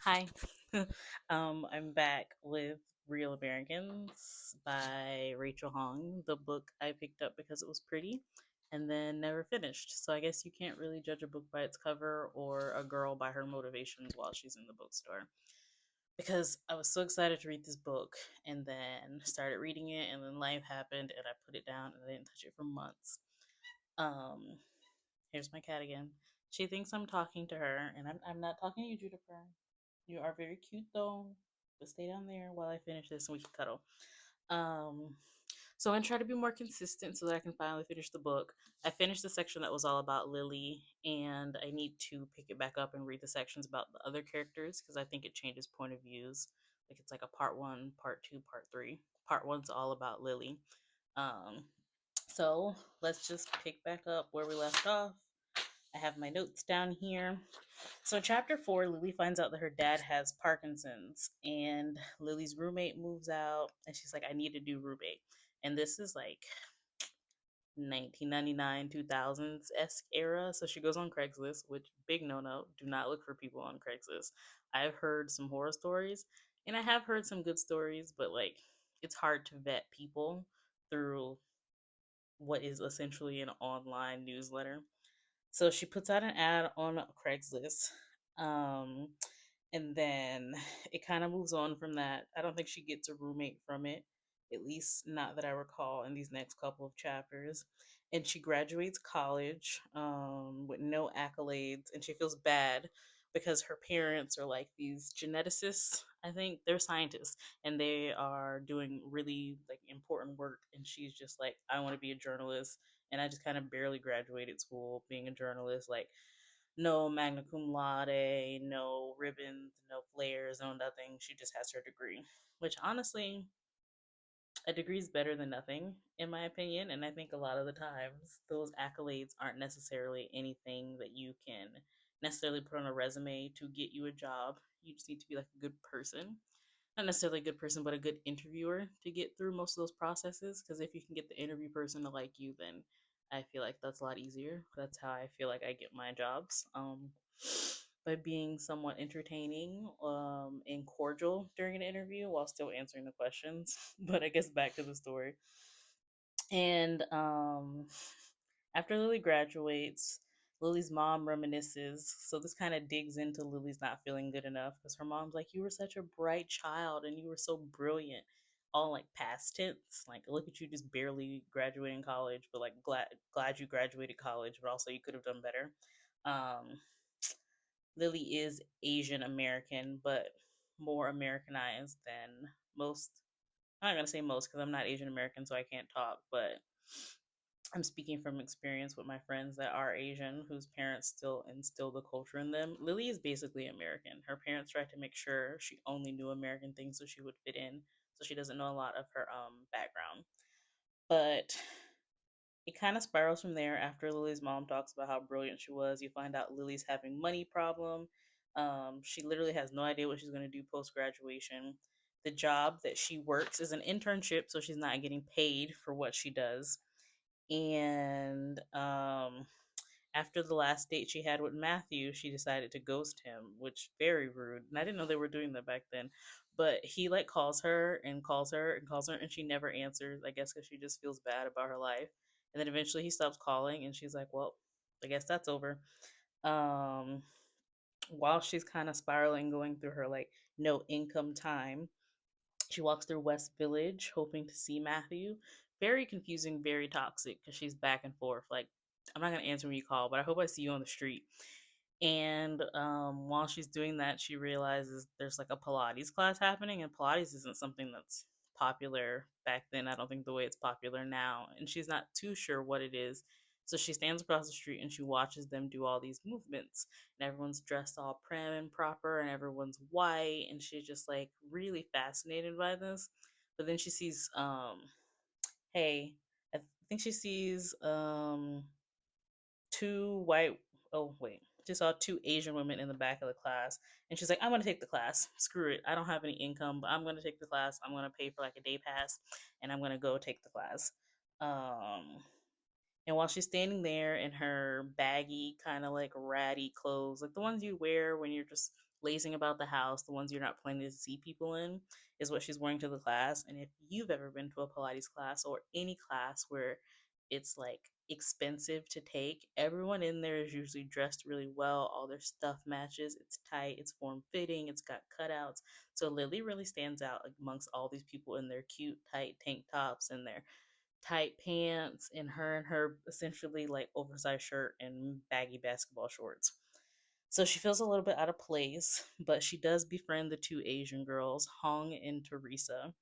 Hi. I'm back with Real Americans by Rachel Hong, the book I picked up because it was pretty and then never finished. So I guess you can't really judge a book by its cover or a girl by her motivations while she's in the bookstore. Because I was so excited to read this book and then started reading it, and then life happened and I put it down and I didn't touch it for months. Um, Here's my cat again. She thinks I'm talking to her, and I'm not talking to you, Juniper. You are very cute though. But stay down there while I finish this and we can cuddle. Um, so I'm gonna try to be more consistent so that I can finally finish the book. I finished the section that was all about Lily, and I need to pick it back up and read the sections about the other characters because I think it changes point of views. Like it's like a part one, part two, part three. Part one's all about Lily. Um, so let's just pick back up where we left off. I have my notes down here. So, in chapter four, Lily finds out that her dad has Parkinson's, and Lily's roommate moves out, and she's like, I need a new roommate. And this is like 1999, 2000s esque era. So, she goes on Craigslist, which, big no no, do not look for people on Craigslist. I've heard some horror stories, and I have heard some good stories, but like, it's hard to vet people through what is essentially an online newsletter. So she puts out an ad on Craigslist. Um, and then it kind of moves on from that. I don't think she gets a roommate from it, at least not that I recall in these next couple of chapters. And she graduates college with no accolades, and she feels bad because her parents are like these geneticists. I think they're scientists, and they are doing really like important work. And she's just like, I want to be a journalist, and I just kind of barely graduated school being a journalist. Like no magna cum laude, no ribbons, no flares, no nothing. She just has her degree, which honestly, a degree is better than nothing, in my opinion. And I think a lot of the times, those accolades aren't necessarily anything that you can necessarily put on a resume to get you a job. You just need to be like a good person. Not necessarily a good person, but a good interviewer to get through most of those processes. Because if you can get the interview person to like you, then I feel like that's a lot easier. That's how I feel like I get my jobs. By being somewhat entertaining and cordial during an interview while still answering the questions. But I guess back to the story. And after Lily graduates, Lily's mom reminisces. So this kind of digs into Lily's not feeling good enough because her mom's like, "You were such a bright child and you were so brilliant." All like past tense. Like, look at you just barely graduating college, but like glad you graduated college, but also you could have done better. Um, Lily is Asian American, but more Americanized than most. I'm not gonna say most because I'm not Asian American, so I can't talk, but I'm speaking from experience with my friends that are Asian, whose parents still instill the culture in them. Lily is basically American. Her parents tried to make sure she only knew American things so she would fit in, so she doesn't know a lot of her background. But it kind of spirals from there after Lily's mom talks about how brilliant she was. You find out Lily's having money problem. She literally has no idea what she's going to do post graduation. The job that she works is an internship, so she's not getting paid for what she does. And after the last date she had with Matthew, she decided to ghost him, which very rude. And I didn't know they were doing that back then. But he like calls her and calls her and calls her, and she never answers. I guess because she just feels bad about her life. And then eventually he stops calling, and she's like, "Well, I guess that's over." Um, while she's kind of spiraling, going through her like no income time, she walks through West Village hoping to see Matthew. Very confusing, very toxic because she's back and forth. Like, I'm not going to answer when you call, but I hope I see you on the street. And while she's doing that, she realizes there's like a Pilates class happening, and Pilates isn't something that's popular back then. I don't think the way it's popular now. And she's not too sure what it is. So she stands across the street and she watches them do all these movements. And everyone's dressed all prim and proper, and everyone's white. And she's just like really fascinated by this. But then she sees, hey, I think she sees two white oh wait she saw two Asian women in the back of the class, and she's like, I'm gonna take the class. Screw it, I don't have any income, but I'm gonna take the class. I'm gonna pay for like a day pass, and I'm gonna go take the class. um and while she's standing there in her baggy kind of like ratty clothes, like the ones you wear when you're just lazing about the house, the ones you're not planning to see people in, is what she's wearing to the class. And if you've ever been to a Pilates class or any class where it's like expensive to take, everyone in there is usually dressed really well. All their stuff matches. It's tight, it's form fitting, it's got cutouts. So Lily really stands out amongst all these people in their cute, tight tank tops and their tight pants, and her essentially like oversized shirt and baggy basketball shorts. So she feels a little bit out of place, but she does befriend the two Asian girls, Hong and Teresa.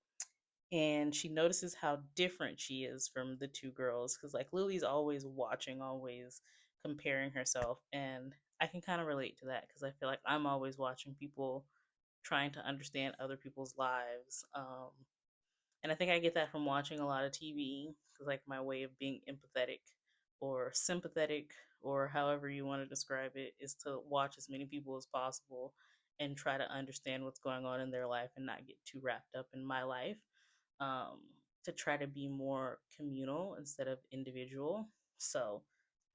And she notices how different she is from the two girls because, like, Lily's always watching, always comparing herself. And I can kind of relate to that because I feel like I'm always watching people trying to understand other people's lives. And I think I get that from watching a lot of TV, because like my way of being empathetic or sympathetic or however you want to describe it is to watch as many people as possible and try to understand what's going on in their life and not get too wrapped up in my life. Um, to try to be more communal instead of individual. So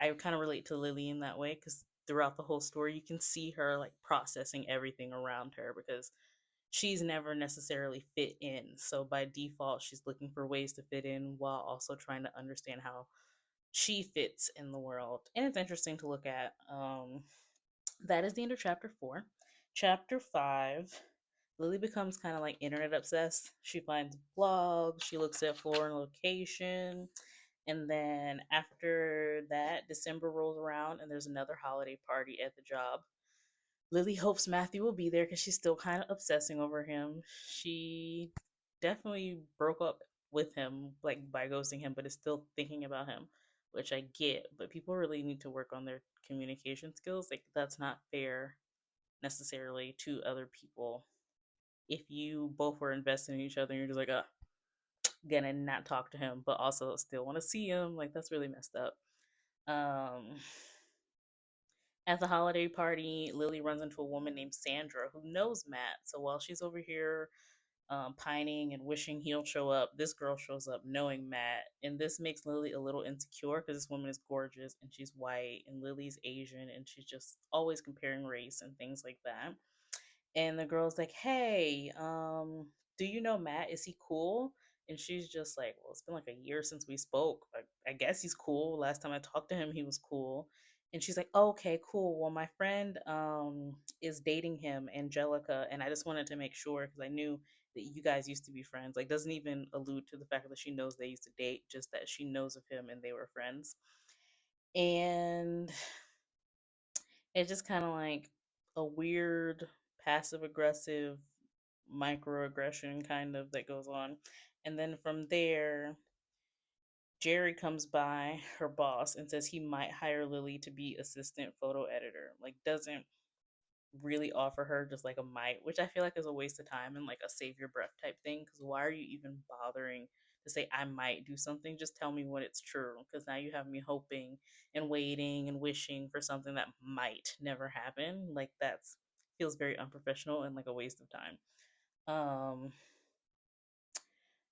I kind of relate to Lily in that way because throughout the whole story, you can see her like processing everything around her because she's never necessarily fit in. So by default, she's looking for ways to fit in while also trying to understand how she fits in the world. And it's interesting to look at. That is the end of chapter 4. Chapter 5, Lily becomes kind of like internet obsessed. She finds blogs, she looks at foreign location, and then after that, December rolls around and there's another holiday party at the job. Lily hopes Matthew will be there because she's still kind of obsessing over him. She definitely broke up with him, like by ghosting him, but is still thinking about him, which I get. But people really need to work on their communication skills. Like, that's not fair necessarily to other people. If you both were invested in each other and you're just like, gonna not talk to him, but also still want to see him, like, that's really messed up. Um, At the holiday party, Lily runs into a woman named Sandra who knows Matt. So while she's over here pining and wishing he'll show up, this girl shows up knowing Matt. And this makes Lily a little insecure because this woman is gorgeous and she's white, and Lily's Asian, and she's just always comparing race and things like that. And the girl's like, "Hey, do you know Matt? Is he cool?" And she's just like, "Well, it's been like a year since we spoke. I guess he's cool. Last time I talked to him, he was cool." And she's like, oh, "Okay, cool. Well, my friend is dating him, Angelica, and I just wanted to make sure because I knew that you guys used to be friends." Like, doesn't even allude to the fact that she knows they used to date, just that she knows of him and they were friends. And it's just kind of like a weird passive aggressive microaggression kind of that goes on. And then from there, Jerry comes by, her boss, and says he might hire Lily to be assistant photo editor. Like, doesn't really offer her just like a might, which I feel like is a waste of time and like a save your breath type thing. Because why are you even bothering to say I might do something? Just tell me when it's true. Because now you have me hoping and waiting and wishing for something that might never happen. Like, that's feels very unprofessional and like a waste of time. Um,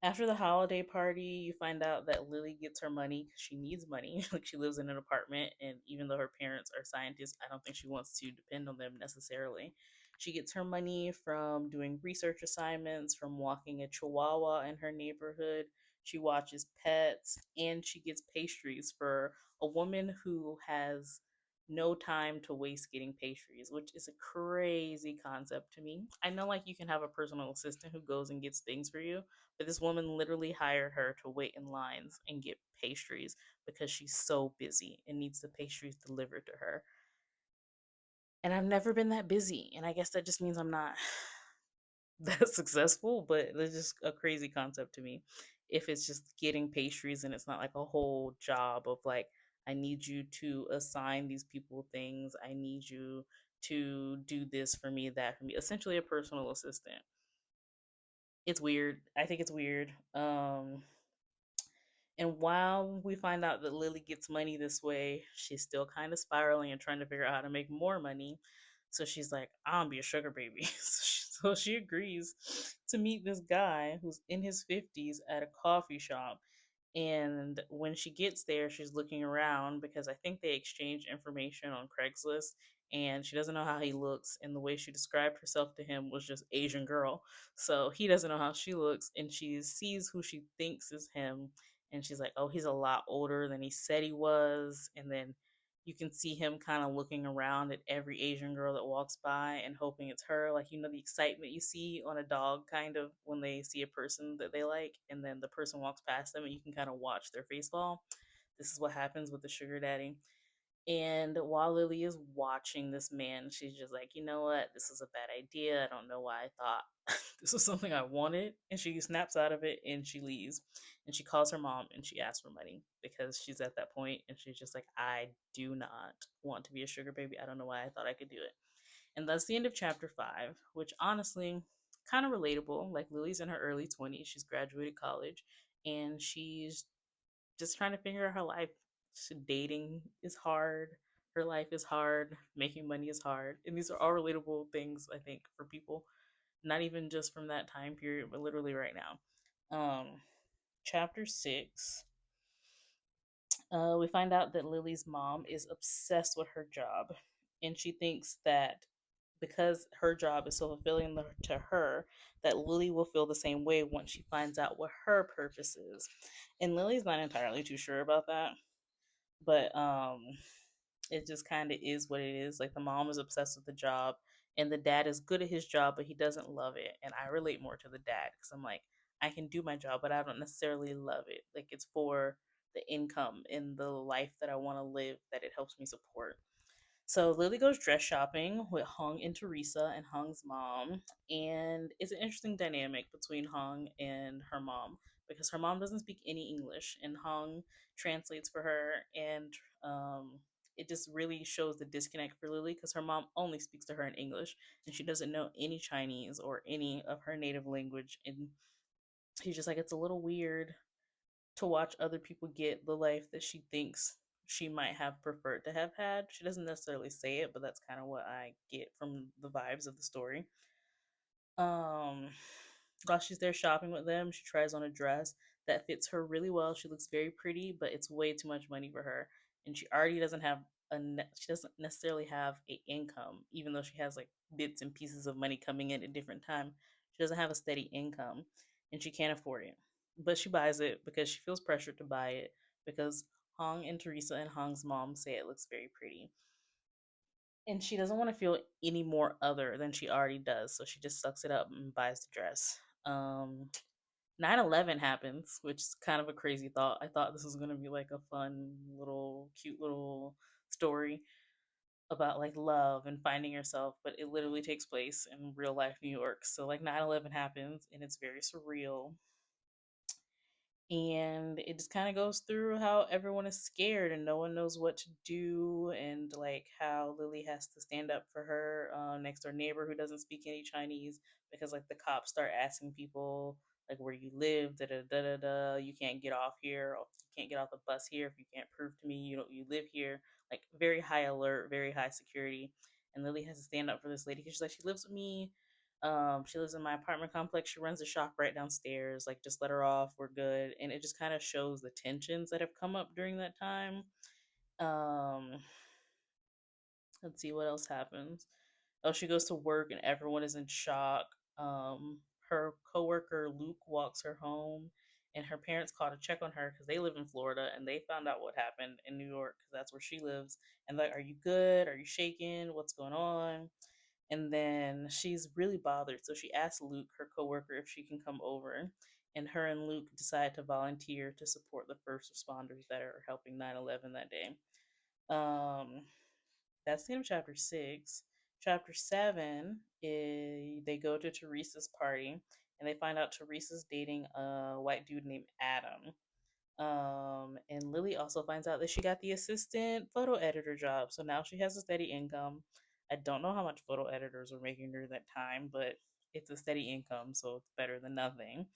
After the holiday party, you find out that Lily gets her money because she needs money. Like, she lives in an apartment, and even though her parents are scientists, I don't think she wants to depend on them necessarily. She gets her money from doing research assignments, from walking a chihuahua in her neighborhood. She watches pets, and she gets pastries for a woman who has no time to waste getting pastries, which is a crazy concept to me. I know, like, you can have a personal assistant who goes and gets things for you, but this woman literally hired her to wait in lines and get pastries because she's so busy and needs the pastries delivered to her. And I've never been that busy. And I guess that just means I'm not that successful, but it's just a crazy concept to me. If it's just getting pastries and it's not like a whole job of like, I need you to assign these people things, I need you to do this for me, that for me. Essentially a personal assistant. It's weird. I think it's weird. And while we find out that Lily gets money this way, she's still kind of spiraling and trying to figure out how to make more money. So she's like, "I'll be a sugar baby." So she agrees to meet this guy who's in his 50s at a coffee shop. And when she gets there, she's looking around because I think they exchange information on Craigslist. and she doesn't know how he looks. And the way she described herself to him was just Asian girl. So he doesn't know how she looks, and she sees who she thinks is him, and she's like, "Oh, he's a lot older than he said he was." And then you can see him kind of looking around at every Asian girl that walks by and hoping it's her. Like, the excitement you see on a dog kind of when they see a person that they like, and then the person walks past them, and you can kind of watch their face fall. This is what happens with the sugar daddy. And while Lily is watching this man, she's just like, you know what? This is a bad idea. I don't know why I thought this was something I wanted. And she snaps out of it and she leaves. And she calls her mom and she asks for money because she's at that point and she's just like, I do not want to be a sugar baby. I don't know why I thought I could do it. And that's the end of chapter 5, which honestly, kind of relatable. Like, Lily's in her early 20s. She's graduated college and she's just trying to figure out her life. Dating is hard. Her life is hard. Making money is hard. And these are all relatable things, I think, for people. Not even just from that time period, but literally right now. Chapter 6, we find out that Lily's mom is obsessed with her job. And she thinks that because her job is so fulfilling to her, that Lily will feel the same way once she finds out what her purpose is. And Lily's not entirely too sure about that, but it just kind of is what it is. Like, the mom is obsessed with the job and the dad is good at his job, but he doesn't love it. And I relate more to the dad because I'm like, I can do my job, but I don't necessarily love it. Like, it's for the income and the life that I want to live that it helps me support. So Lily goes dress shopping with Hong and Teresa and Hong's mom. And it's an interesting dynamic between Hong and her mom because her mom doesn't speak any English and Hong translates for her. And it just really shows the disconnect for Lily because her mom only speaks to her in English and she doesn't know any Chinese or any of her native language. And she's just like, it's a little weird to watch other people get the life that she thinks she might have preferred to have had. She doesn't necessarily say it, but that's kind of what I get from the vibes of the story. Um, while she's there shopping with them, she tries on a dress that fits her really well. She looks very pretty, but it's way too much money for her, and she already doesn't have she doesn't necessarily have a income, even though she has like bits and pieces of money coming in at different time. She doesn't have a steady income, and she can't afford it. But she buys it because she feels pressured to buy it because Hong and Teresa and Hong's mom say it looks very pretty and she doesn't want to feel any more other than she already does, so she just sucks it up and buys the dress. 9/11 happens, which is kind of a crazy thought. I thought this was going to be like a fun little cute little story about like love and finding yourself, but it literally takes place in real life New York. So like 9/11 happens and it's very surreal, and it just kind of goes through how everyone is scared and no one knows what to do, and like how Lily has to stand up for her next door neighbor who doesn't speak any Chinese because like the cops start asking people like where you live, da da da da da. You can't get off here. Or you can't get off the bus here if you can't prove to me you live here. Like, very high alert, very high security. And Lily has to stand up for this lady because she's like, she lives with me, she lives in my apartment complex. She runs a shop right downstairs. Like, just let her off. We're good. And it just kind of shows the tensions that have come up during that time. Um, let's see what else happens. Oh, she goes to work and everyone is in shock. Her coworker Luke walks her home, and her parents call to check on her because they live in Florida and they found out what happened in New York because that's where she lives. And like, are you good? Are you shaking? What's going on? And then she's really bothered, so she asks Luke, her coworker, if she can come over. And her and Luke decide to volunteer to support the first responders that are helping 9/11 that day. Um, that's the end of chapter 6. Chapter 7 is they go to Teresa's party and they find out Teresa's dating a white dude named Adam. And Lily also finds out that she got the assistant photo editor job. So now she has a steady income. I don't know how much photo editors were making during that time, but it's a steady income, so it's better than nothing.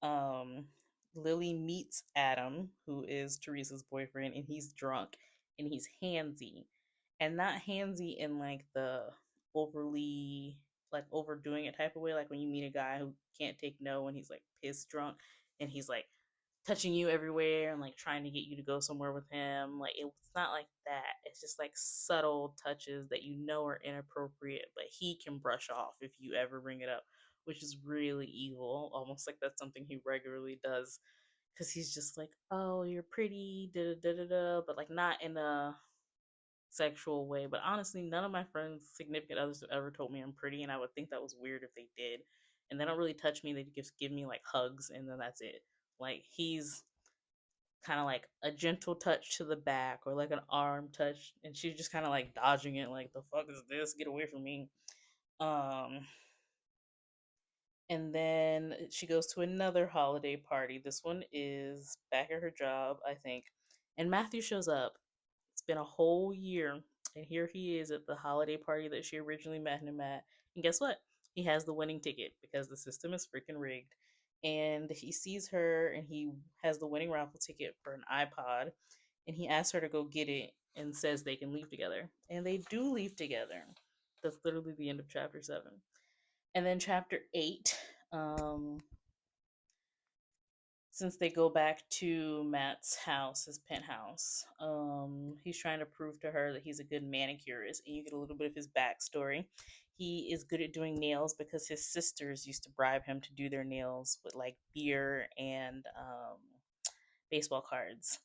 Um, Lily meets Adam, who is Teresa's boyfriend, and he's drunk and he's handsy. And not handsy in like the overly like overdoing it type of way, like when you meet a guy who can't take no and he's like pissed drunk and he's like touching you everywhere and like trying to get you to go somewhere with him. Like it's not like that. It's just like subtle touches that you know are inappropriate, but he can brush off if you ever bring it up, which is really evil. Almost like that's something he regularly does because he's just like, "Oh, you're pretty," da da da da da, but like not in a sexual way. But honestly, none of my friends' significant others have ever told me I'm pretty, and I would think that was weird if they did. And they don't really touch me; they just give me like hugs, and then that's it. Like he's kind of like a gentle touch to the back or like an arm touch, and she's just kind of like dodging it, like the fuck is this? Get away from me. Um, and then she goes to another holiday party. This one is back at her job, I think. And Matthew shows up. It's been a whole year, and here he is at the holiday party that she originally met him at. And guess what? He has the winning ticket because the system is freaking rigged. And he sees her, and he has the winning raffle ticket for an iPod. And he asks her to go get it and says they can leave together. And they do leave together. That's literally the end of chapter 7. And then chapter 8, um, since they go back to Matt's house, his penthouse, he's trying to prove to her that he's a good manicurist, and you get a little bit of his backstory. He is good at doing nails because his sisters used to bribe him to do their nails with like beer and baseball cards.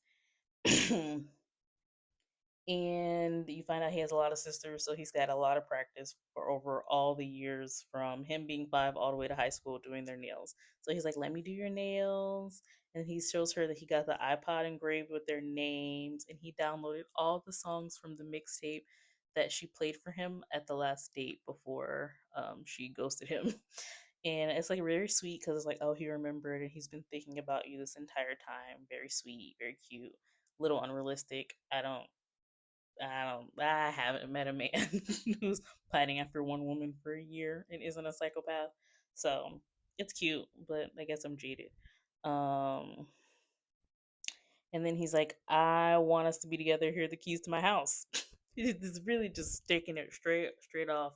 And you find out he has a lot of sisters, so he's got a lot of practice for over all the years from him being 5 all the way to high school doing their nails. So he's like, let me do your nails. And he shows her that he got the iPod engraved with their names, and he downloaded all the songs from the mixtape that she played for him at the last date before she ghosted him. And it's like very sweet because it's like, oh, he remembered and he's been thinking about you this entire time. Very sweet, very cute, little unrealistic. I haven't met a man who's pining after one woman for a year and isn't a psychopath. So it's cute, but I guess I'm jaded. Um, and then he's like, I want us to be together. Here are the keys to my house. It's really just sticking it straight off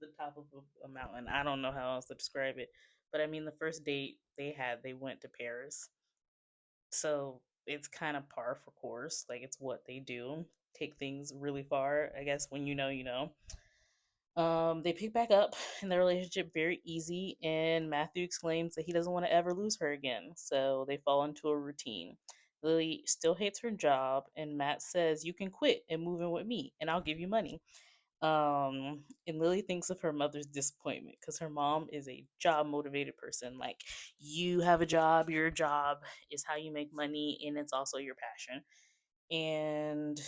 the top of a mountain. I don't know how else to describe it. But I mean, the first date they went to Paris. So it's kind of par for course. Like it's what they do. Take things really far. I guess when you know, you know. They pick back up in their relationship very easy, and Matthew exclaims that he doesn't want to ever lose her again. So they fall into a routine. Lily still hates her job, and Matt says, "You can quit and move in with me, and I'll give you money." And Lily thinks of her mother's disappointment because her mom is a job motivated person. Like, you have a job, your job is how you make money, and it's also your passion. And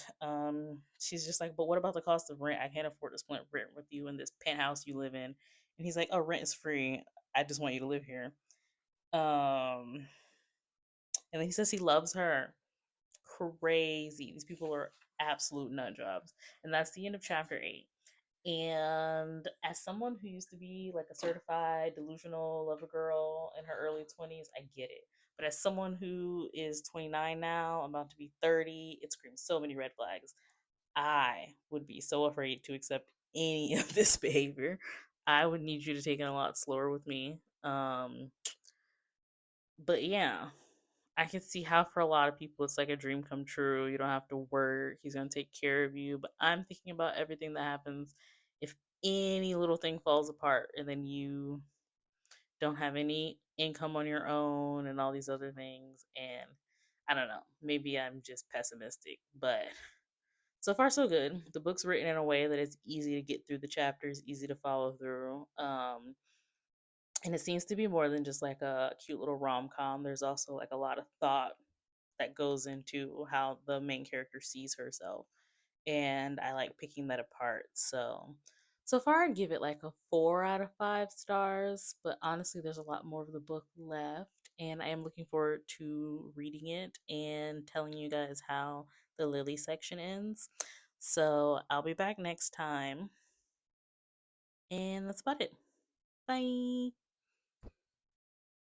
she's just like, but what about the cost of rent? I can't afford to split rent with you in this penthouse you live in. And he's like, oh, rent is free. I just want you to live here. Um, and then he says he loves her. Crazy. These people are absolute nut jobs. And that's the end of chapter 8. And as someone who used to be like a certified delusional lover girl in her early 20s, I get it. But as someone who is 29 now, I'm about to be 30, it screams so many red flags. I would be so afraid to accept any of this behavior. I would need you to take it a lot slower with me. But yeah, I can see how for a lot of people it's like a dream come true. You don't have to work. He's gonna take care of you. But I'm thinking about everything that happens if any little thing falls apart and then you don't have any income on your own and all these other things. And I don't know. Maybe I'm just pessimistic, but so far so good. The book's written in a way that it's easy to get through the chapters, easy to follow through. And it seems to be more than just like a cute little rom-com. There's also like a lot of thought that goes into how the main character sees herself, and I like picking that apart. So far I'd give it like a 4 out of 5 stars, but honestly there's a lot more of the book left, and I am looking forward to reading it and telling you guys how the Lily section ends. So I'll be back next time, and that's about it. Bye.